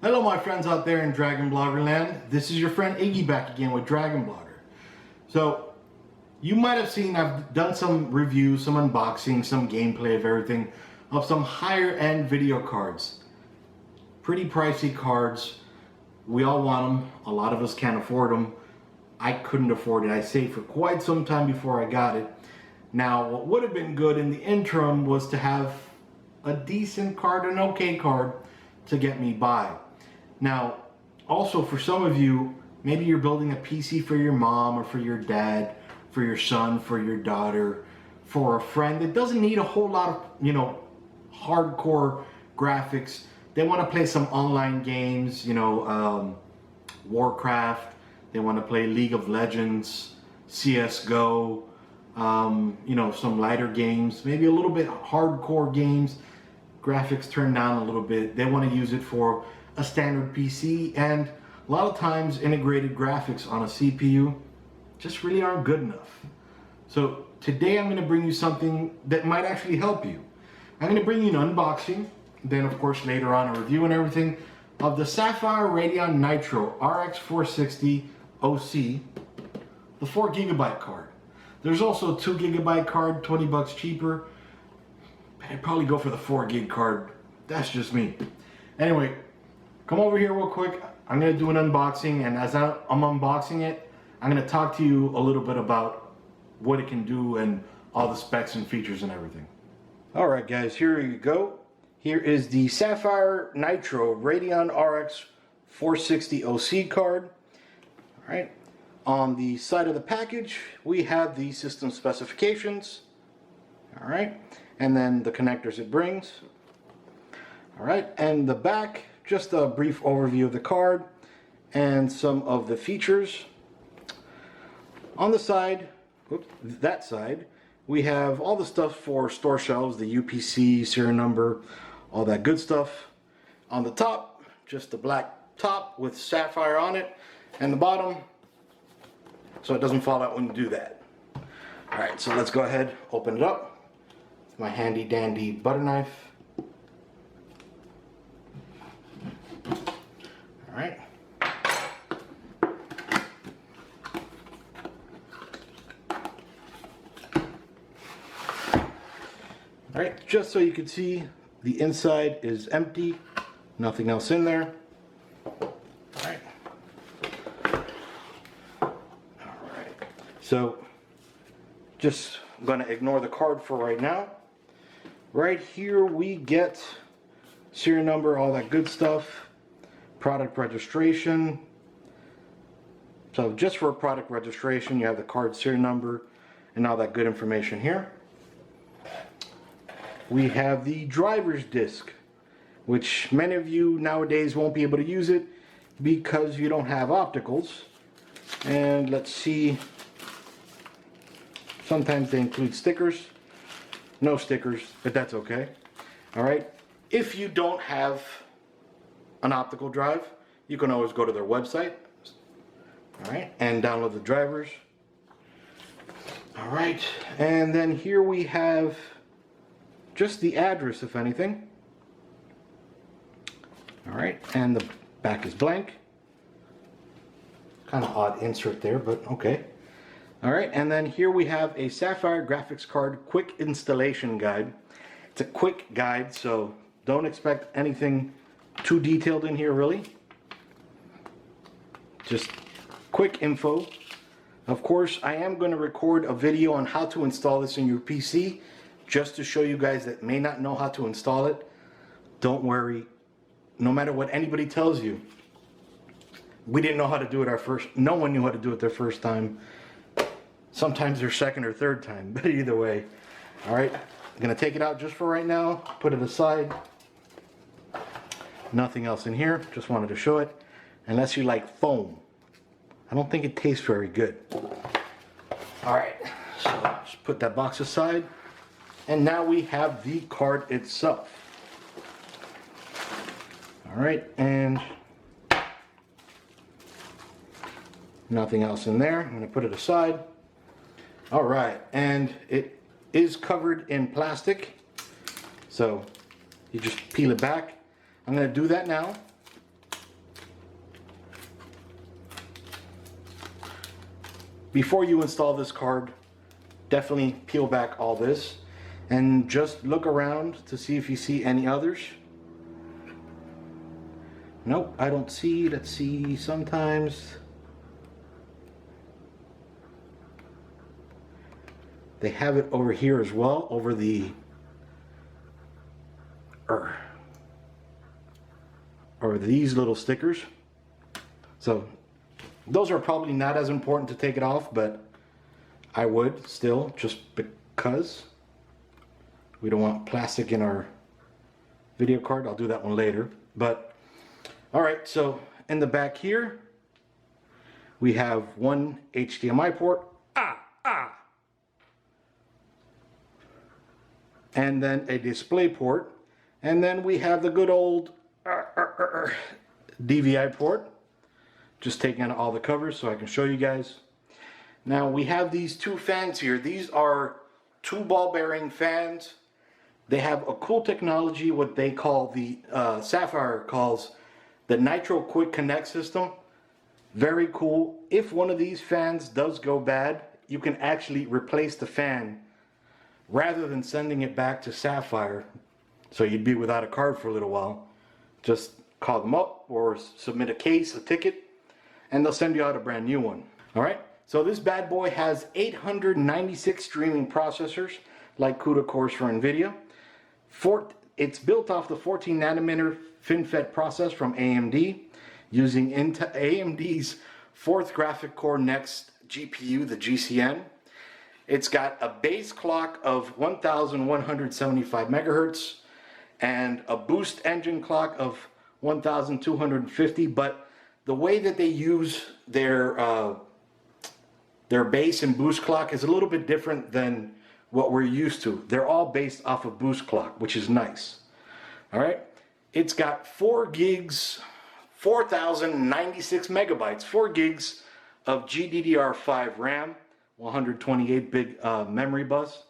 Hello my friends out there in Dragon Blogger land. This is your friend Iggy back again with Dragon Blogger. So you might have seen I've done some reviews, some unboxing, some gameplay of everything of some higher end video cards. Pretty pricey cards. We all want them. A lot of us can't afford them. I couldn't afford it. I saved for quite some time before I got it. Now what would have been good in the interim was to have a decent card, an okay card to get me by. Now, also for some of you, maybe you're building a PC for your mom or for your dad, for your son, for your daughter, for a friend that doesn't need a whole lot of, hardcore graphics. They want to play some online games, Warcraft. They want to play League of Legends, CSGO, some lighter games, maybe a little bit hardcore games, graphics turned down a little bit. They want to use it for a standard PC, and a lot of times integrated graphics on a CPU just really aren't good enough. So today I'm going to bring you something that might actually help you. I'm going to bring you an unboxing, then of course later on a review and everything of the Sapphire Radeon Nitro RX460 OC, the 4GB card. There's also a 2GB card, 20 bucks cheaper. I'd probably go for the 4GB card. That's just me. Anyway, come over here real quick. I'm going to do an unboxing, and as I'm unboxing it, I'm going to talk to you a little bit about what it can do and all the specs and features and everything. Alright guys, here you go. Here is the Sapphire Nitro Radeon RX 460 OC card. Alright, on the side of the package we have the system specifications. Alright, and then the connectors it brings. Alright, and the back, just a brief overview of the card and some of the features. On the side, that side, we have all the stuff for store shelves, the UPC, serial number, all that good stuff. On the top, just the black top with Sapphire on it, and the bottom, so it doesn't fall out when you do that. Alright, so let's go ahead, open it up with my handy dandy butter knife. Alright. Alright, just so you can see, the inside is empty, nothing else in there. Alright. Alright, so just going to ignore the card for right now. Right here we get serial number, all that good stuff, product registration. So just for product registration, you have the card serial number and all that good information here. We have the driver's disc, which many of you nowadays won't be able to use it because you don't have opticals. And let's see, sometimes they include stickers. No stickers, but that's okay. Alright, if you don't have an optical drive, you can always go to their website, alright, and download the drivers. Alright, and then here we have just the address, if anything. Alright, and the back is blank. Kind of odd insert there, but okay. Alright, and then here we have a Sapphire graphics card quick installation guide. It's a quick guide, so don't expect anything too detailed in here really. Just quick info. Of course, I am going to record a video on how to install this in your PC, just to show you guys that may not know how to install it. Don't worry, no matter what anybody tells you, we didn't know how to do it no one knew how to do it their first time. Sometimes their second or third time, but either way. Alright, I'm gonna take it out just for right now, put it aside. Nothing else in here, just wanted to show it. Unless you like foam. I don't think it tastes very good. Alright, so just put that box aside. And now we have the card itself. Alright, and nothing else in there. I'm going to put it aside. Alright, and it is covered in plastic. So you just peel it back. I'm going to do that now. before you install this card, definitely peel back all this and just look around to see if you see any others. Nope, I don't see. Let's see. Sometimes they have it over here as well, over the or these little stickers. So those are probably not as important to take it off, but I would still, just because we don't want plastic in our video card. I'll do that one later. But all right, so in the back here we have one HDMI port, and then a display port, and then we have the good old DVI port. Just taking out all the covers so I can show you guys. Now we have these two fans here. These are two ball bearing fans. They have a cool technology, what they call the Sapphire calls the Nitro Quick Connect system. Very cool. If one of these fans does go bad, you can actually replace the fan rather than sending it back to Sapphire. So you'd be without a card for a little while. Just call them up or submit a case, a ticket, and they'll send you out a brand new one. All right, so this bad boy has 896 streaming processors, like CUDA cores for NVIDIA. It's built off the 14 nanometer FinFET process from AMD, using AMD's 4th graphic core next GPU, the GCN. It's got a base clock of 1175 megahertz and a boost engine clock of 1250, but the way that they use their base and boost clock is a little bit different than what we're used to. They're all based off of boost clock, which is nice. All right, it's got 4 gigs, 4096 megabytes, 4 gigs of GDDR5 RAM, 128-bit memory bus.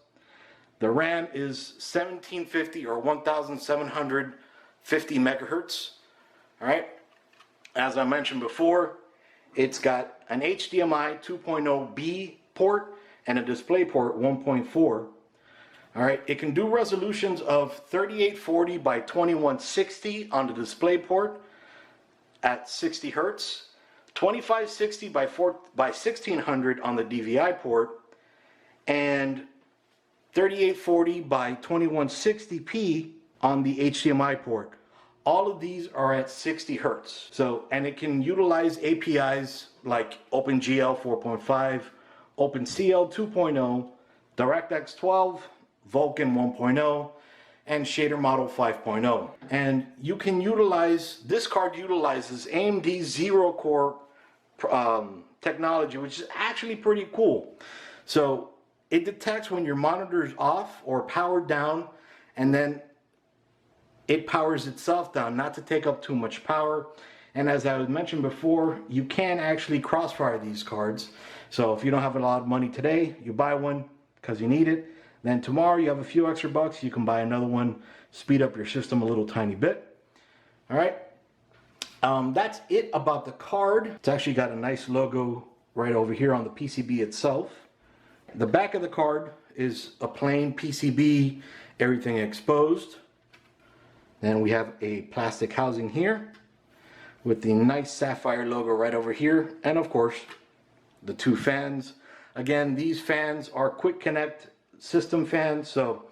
The RAM is 1750 or 1750 megahertz. All right. As I mentioned before, it's got an HDMI 2.0B port and a DisplayPort 1.4. All right, it can do resolutions of 3840 by 2160 on the DisplayPort at 60 hertz, 2560 by 1600 on the DVI port, and 3840 by 2160p on the HDMI port. All of these are at 60 hertz. So, and it can utilize APIs like OpenGL 4.5, OpenCL 2.0, DirectX 12, Vulkan 1.0, and Shader Model 5.0. And you can utilize, this card utilizes AMD's zero core technology, which is actually pretty cool. So it detects when your monitor is off or powered down, and then it powers itself down, not to take up too much power. And as I mentioned before, you can actually crossfire these cards. So if you don't have a lot of money today, you buy one because you need it. Then tomorrow you have a few extra bucks, you can buy another one, speed up your system a little tiny bit. All right, that's it about the card. It's actually got a nice logo right over here on the PCB itself. The back of the card is a plain PCB, everything exposed. Then we have a plastic housing here with the nice Sapphire logo right over here, and of course the two fans. Again, these fans are quick connect system fans, so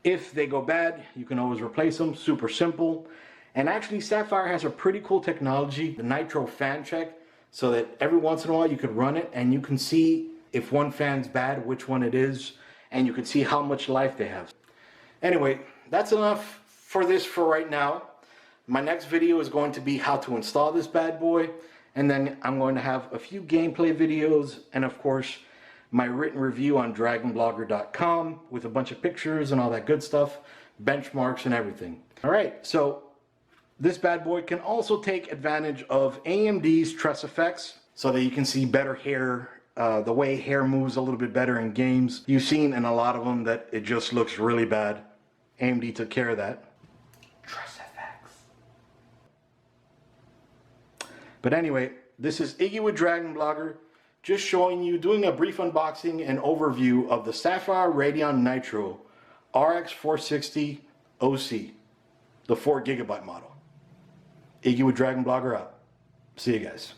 if they go bad, you can always replace them. Super simple. And actually Sapphire has a pretty cool technology, the Nitro fan check, so that every once in a while you could run it and you can see if one fan's bad, which one it is, and you can see how much life they have. Anyway, that's enough for this for right now. My next video is going to be how to install this bad boy, and then I'm going to have a few gameplay videos, and of course my written review on dragonblogger.com with a bunch of pictures and all that good stuff, benchmarks and everything. All right, so this bad boy can also take advantage of AMD's Tress Effects so that you can see better hair, the way hair moves a little bit better in games. You've seen in a lot of them that it just looks really bad. AMD took care of that. Tress Effects. But anyway, this is Iggy with Dragon Blogger. just showing you, doing a brief unboxing and overview of the Sapphire Radeon Nitro RX460 OC, the 4GB model. Iggy with Dragon Blogger out. See you guys.